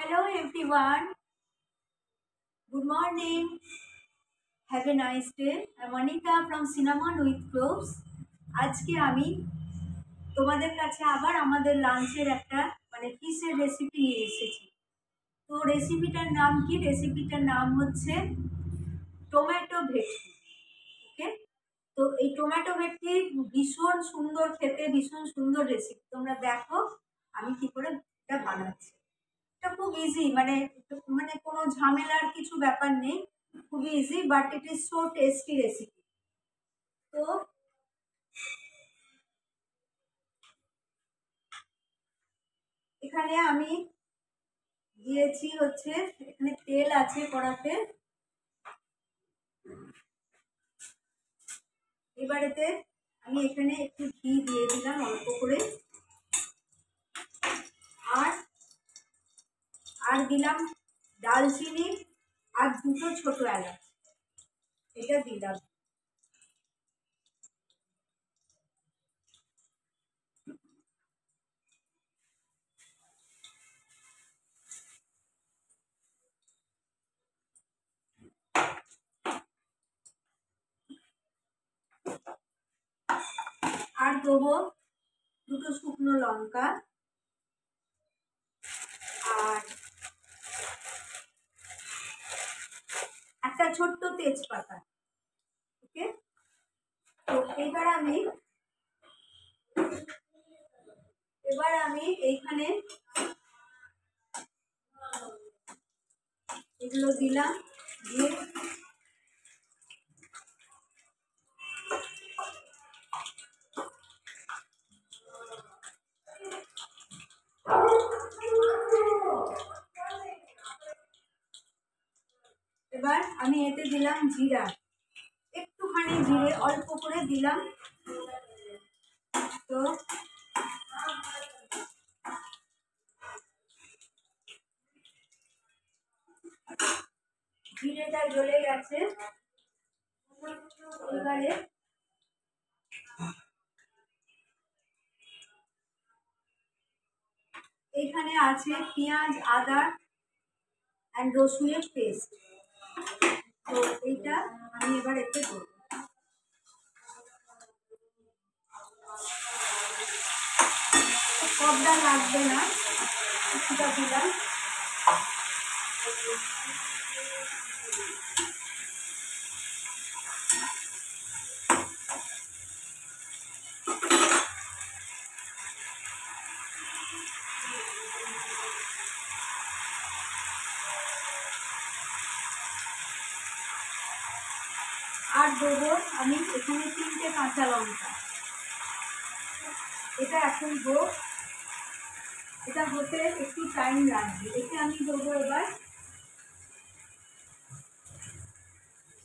Hello everyone, good morning, have a nice day. I'm Monica from Cinnamon with Cloves. আজকে আমি তোমাদের কাছে আবার আমাদের লাঞ্চের একটা ফিশের রেসিপি নিয়ে এসেছি। তো রেসিপিটার নাম কি? রেসিপিটার নাম হচ্ছে টমেটো ভেটকি। ওকে, তো এই টমেটো ভেটকি ভীষণ সুন্দর খেতে, ভীষণ সুন্দর রেসিপি। তোমরা দেখো আমি কি করে এটা বানাচ্ছি। এটা খুব ইজি, মানে কোনো ঝামেলার কিছু ব্যাপার নেই, খুবই easy, but it is so tasty recipe. তো এখানে আমি দিয়েছি হচ্ছে, এখানে তেল আছে কড়াতে। এবারেতে আমি এখানে একটু ঘি দিয়ে দিলাম অল্প করে, আর আর দিলাম দালচিনি আর দুটো ছোট এলাচ, এটা দিলাম। আর দেবো দুটো শুকনো লঙ্কা, আর একটা ছোট্ট তেজপাতা। ওকে, তো এবার আমি এইখানে এগুলো দিলাম, দিয়ে এবার আমি এতে দিলাম জিরা, একটুখানি জিরে অল্প করে দিলাম। তো জিরেটা জ্বলে গেছে, এবারে এখানে আছে পেঁয়াজ, আদা অ্যান্ড রসুনের পেস্ট। তো এইটা আমি এবার এতে দেবো। সবটা লাগবে না, কিছুটা দিলাম। আর দেবো আমি এখানে 3টে কাঁচা লঙ্কা। এটা এখন হোক, এটা হতে একটু টাইম লাগবে। এতে আমি দেবো এবার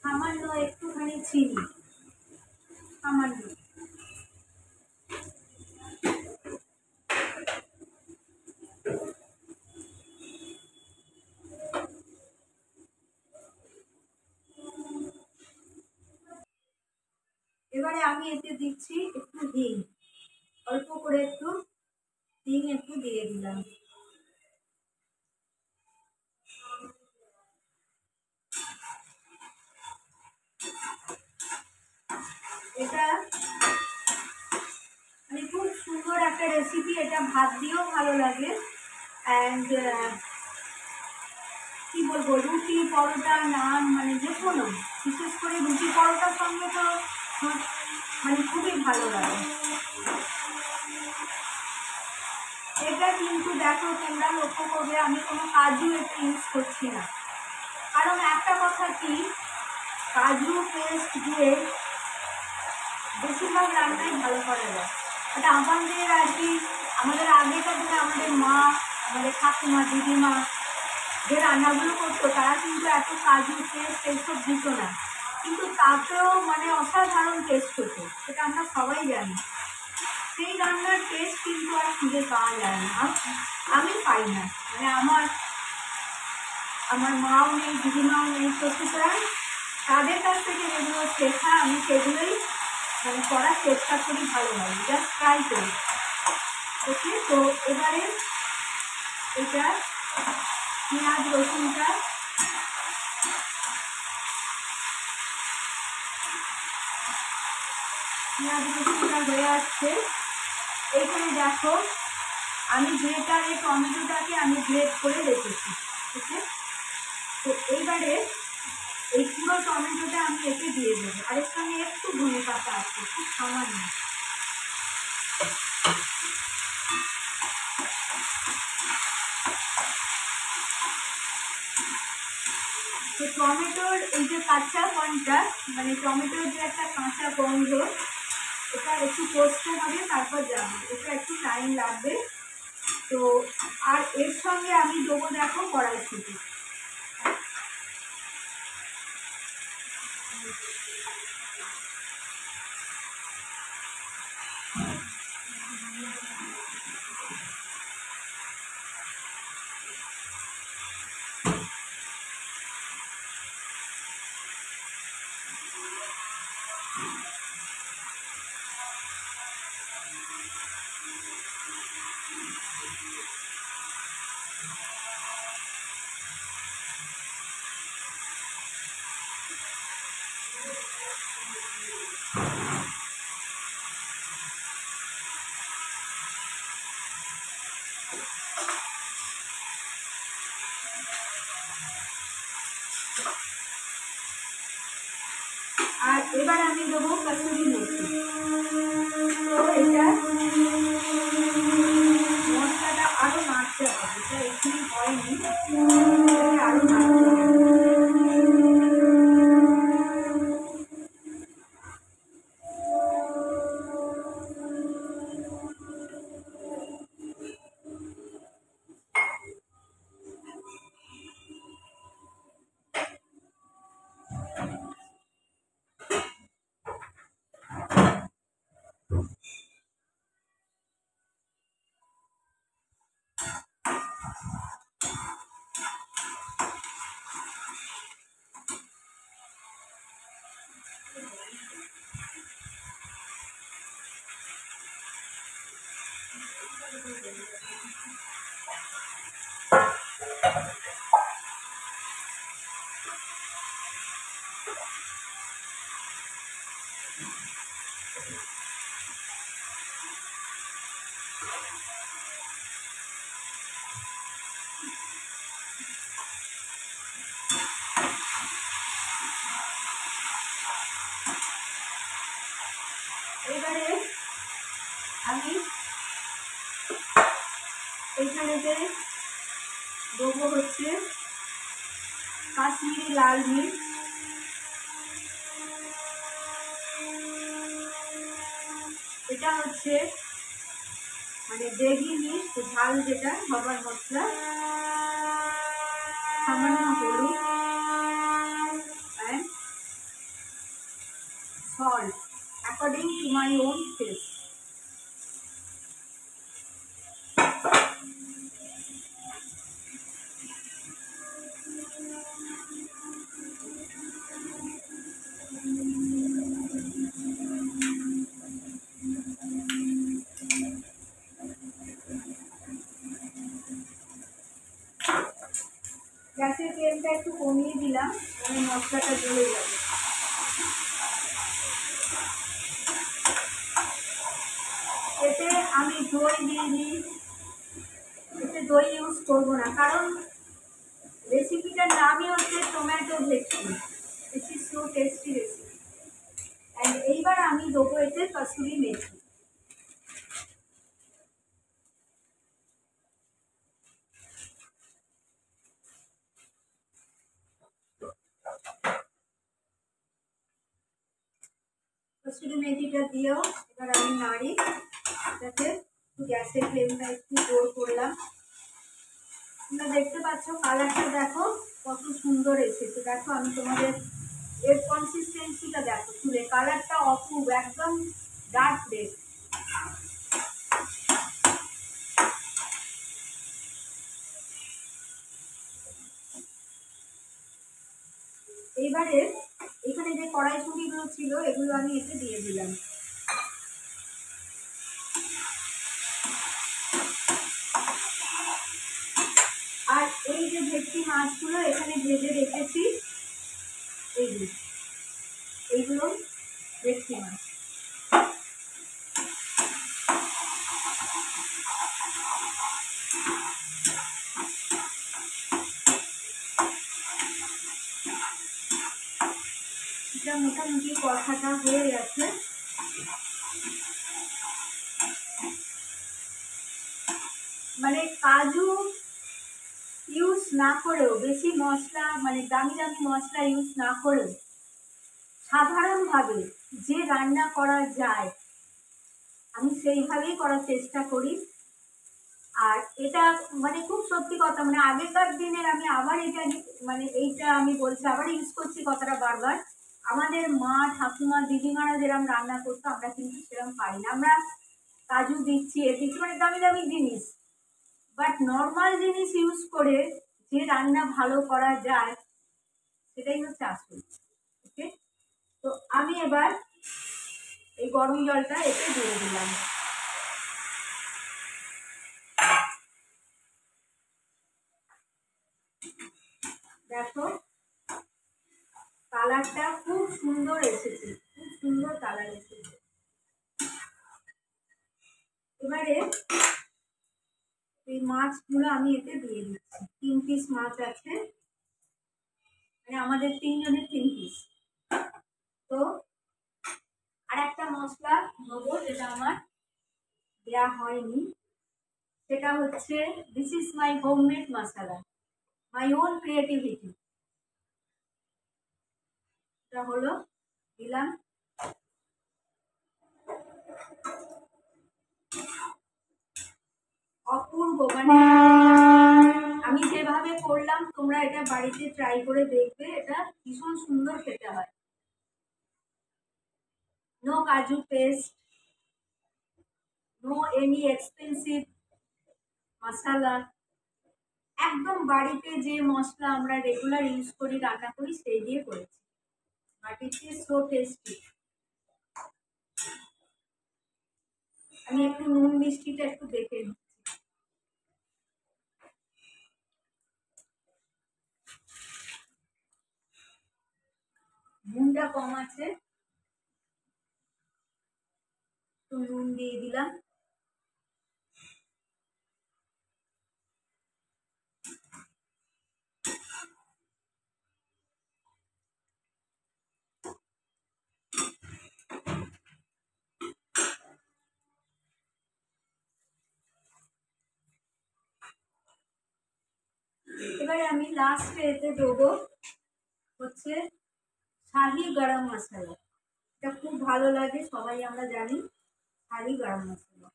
সামান্য একটুখানি চিনি, সামান্য। এবারে আমি এতে দিচ্ছি একটু হিং, অল্প করে একটু হিং একটু দিয়ে দিলাম। এটা খুব সুন্দর একটা রেসিপি, এটা ভাত দিয়েও ভালো লাগে। অ্যান্ড কি বলবো, রুটি, পরোটা, নান, যে কোনো, বিশেষ করে রুটি পরোটার সঙ্গে তো খুবই ভালো লাগে। এটা কিন্তু দেখো তোমরা লক্ষ্য করবে আমি কোনো কাজু এটা ইউজ করছি না, কারণ একটা কথা কি, কাজু পেস্ট দিয়ে বেশিরভাগ রান্নাই ভালো করা যায়। এটা আমাদের আর কি, আমাদের আগেকার দিনে আমাদের মা, আমাদের ঠাকুমা, দিদিমা যে রান্নাগুলো করতো তারা কিন্তু এত কাজু পেস্ট এইসব দিত না, কিন্তু তাতেও অসাধারণ টেস্ট হতো, সেটা আমরা সবাই জানি। সেই রান্নার টেস্ট কিন্তু আর খুঁজে পাওয়া যায় না, আমি পাই না, আমার মাও নেই, দিদিমাও নেই, তো সুতরাং তাদের কাছ থেকে যেগুলো শেখা আমি সেগুলোই করার চেষ্টা করি, ভালোভাবে জাস্ট ট্রাই করি। ওকে, তো এবারে এটা পেঁয়াজ রসুনটা হয়ে আসছে। এইখানে দেখো আমি গ্রেটারে টমেটোটাকে আমি গ্রেট করে রেখেছি, ঠিক আছে। তো এইবারে এই পুরো টমেটোটা আমি এতে দিয়ে দেবো, আর এর সঙ্গে একটু ধনে পাতা আছে, খুব সামান্য। তো টমেটোর এই যে কাঁচা পনটা, মানে টমেটোর যে একটা কাঁচা গন্ধ, এটা একটু কষতে হবে, তারপর যাবে, এটা একটু টাইম লাগবে। তো আর এর সঙ্গে আমি দেবো দেখো কড়াইশুঁটি। আর এবার আমি দেবো কসুরি মেথি। তো এটা মশলাটা আরো নাড়তে হবে, এটা এখানে হয়নি, আরো নাড়তে হবে। এবারে আমি এইখানেতে দেবো হচ্ছে কাশ্মীরি লাল মির্চ, এটা হচ্ছে মানে দেগি মির্চ, ঝাল যেটা খাবার মশলা, সামান্য হলুদ and salt according to my own taste. গ্যাসের ফ্লেমটা একটু কমিয়ে দিলাম, মানে মশলাটা জ্বলে যাবে। এতে আমি দই দিয়ে দিই, এতে দই ইউজ করবো না, কারণ রেসিপিটার নামই হচ্ছে টমেটো ভেটকি, this is so tasty recipe. And এইবার আমি দেবো এতে কসুরি মেথি। কসুরি মেথিটা দিয়েও এবার আমি নাড়ি, যাতে গ্যাসের ফ্লেমটা একটু জোর করলাম। তোমরা দেখতে পাচ্ছ কালারটা দেখো কত সুন্দর এসেছে, দেখো আমি তোমাদের এর কনসিস্টেন্সিটা দেখো, চুলে কালারটা অপূর্ব, একদম ডার্ক রেড। এইবারে এখানে যে কড়াইশুঁটিগুলো ছিল এগুলো আমি এতে দিয়ে দিলাম। আর এই এই যে ভেটকি মাছগুলো এখানে ভেজে রেখেছি, এইগুলো ভেটকি মাছ। এটা মোটামুটি কষাটা হয়ে গেছে। মানে কাজু ইউজ না করেও, বেশি মশলা মানে দামি দামি মশলা ইউজ না করেও সাধারণভাবে যে রান্না করা যায় আমি সেইভাবেই করার চেষ্টা করি। আর এটা মানে খুব সত্যি কথা, মানে আগেকার দিনের আমি আবার এটা মানে এইটা আমি বলছি, আবার ইউজ করছি কথাটা বারবার। আমাদের মা ঠাকুমা দিদিমারা যেরকম রান্না করতো আমরা কিন্তু সেরকম পারি না। আমরা কাজু দিচ্ছি, এ দিচ্ছি, মানে দামি দামি জিনিস, বাট নর্মাল জিনিস ইউজ করে যে রান্না ভালো করা যায় সেটাই হচ্ছে আসল। ওকে, তো আমি এবার এই গরম জলটা এতে দিয়ে দিলাম। দেখো কালারটা খুব সুন্দর এসেছে, খুব সুন্দর কালার এসেছে। এবারে এই মাছগুলো আমি এতে দিয়ে দিচ্ছি। 3 পিস মাছ আছে, মানে আমাদের 3 জনের 3 পিস। তো আর একটা মশলা নেবো যেটা আমার দেওয়া হয়নি, সেটা হচ্ছে this is my homemade masala, my own creativity. এটা হলো দিলাম। অপূর্ব, মানে আমি যেভাবে করলাম তোমরা এটা বাড়িতে ট্রাই করে দেখবে, এটা ভীষণ সুন্দর খেতে হয়। নো কাজু পেস্ট, নো এনি এক্সপেন্সিভ মশলা, একদম বাড়িতে যে মশলা আমরা রেগুলার ইউজ করি, রান্না করি, সেই দিয়ে করেছি, but it is so tasty. আমি একটু নুন মিষ্টিটা একটু দেখে নিই। নুনটা কম আছে, তো নুন দিয়ে দিলাম। এবারে আমি লাস্টে এতে দেবো হচ্ছে শাহি গরম মশলা। এটা খুব ভালো লাগে, সবাই আমরা জানি শাহি গরম মশলা।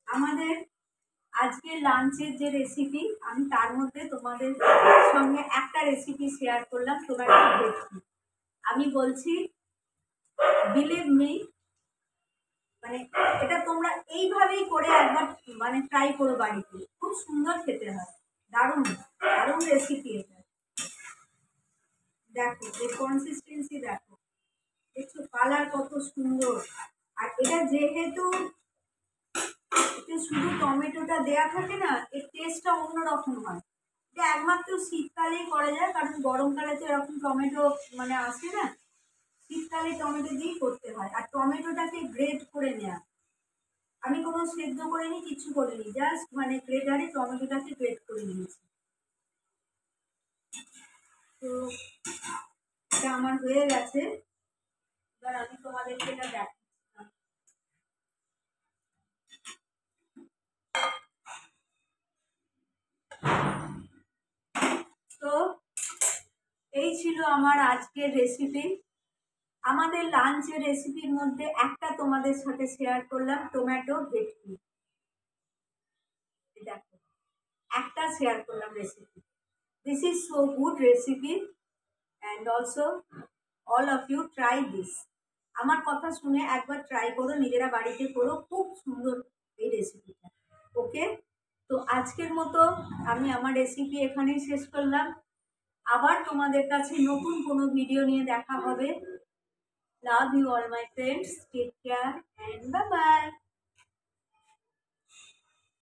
আমাদের আজকে লাঞ্চের যে রেসিপি, আমি তার মধ্যে তোমাদের সঙ্গে একটা রেসিপি শেয়ার করলাম, তোমরা দেখি। আমি বলছি বিলিভ মি, মানে এটা তোমরা এইভাবেই করে একবার মানে ট্রাই করো বাড়িতে, খুব সুন্দর খেতে হয়, দারুণ দারুণ রেসিপি এটা। দেখো এর কনসিস্টেন্সি দেখো, দেখছো কালার কত সুন্দর। আর এটা যেহেতু শুধু টমেটোটা দেয়া থাকে না, এর টেস্টটা অন্যরকম হয়। এটা একমাত্র শীতকালেই করা যায়, কারণ গরমকালে তো এরকম টমেটো মানে আসে না, শীতকালে টমেটো দিয়েই করতে হয়। আর টমেটোটাকে গ্রেট করে নেওয়া, আমি কোনো সেদ্ধ করিনি, কিছু করিনি, জাস্ট মানে গ্রেটারে টমেটোটাকে গ্রেট করে নিয়েছি। তো এটা আমার হয়ে গেছে, এবার আমি তোমাদেরকে এটা দেখাচ্ছি। তো এই ছিল আমার আজকের রেসিপি। আমাদের লাঞ্চের রেসিপির মধ্যে একটা তোমাদের সাথে শেয়ার করলাম, টমেটো ভেটকি। দেখো একটা শেয়ার করলাম recipe. This is so good recipe and also all of you try this. আমার কথা শুনে একবার ট্রাই করো, নিজেরা বাড়িতে করো, খুব সুন্দর এই রেসিপিটা। ওকে, তো আজকের মতো আমি আমার রেসিপি এখানেই শেষ করলাম। আবার তোমাদের কাছে নতুন কোনো ভিডিও নিয়ে দেখা হবে। Love you all my friends. Take care.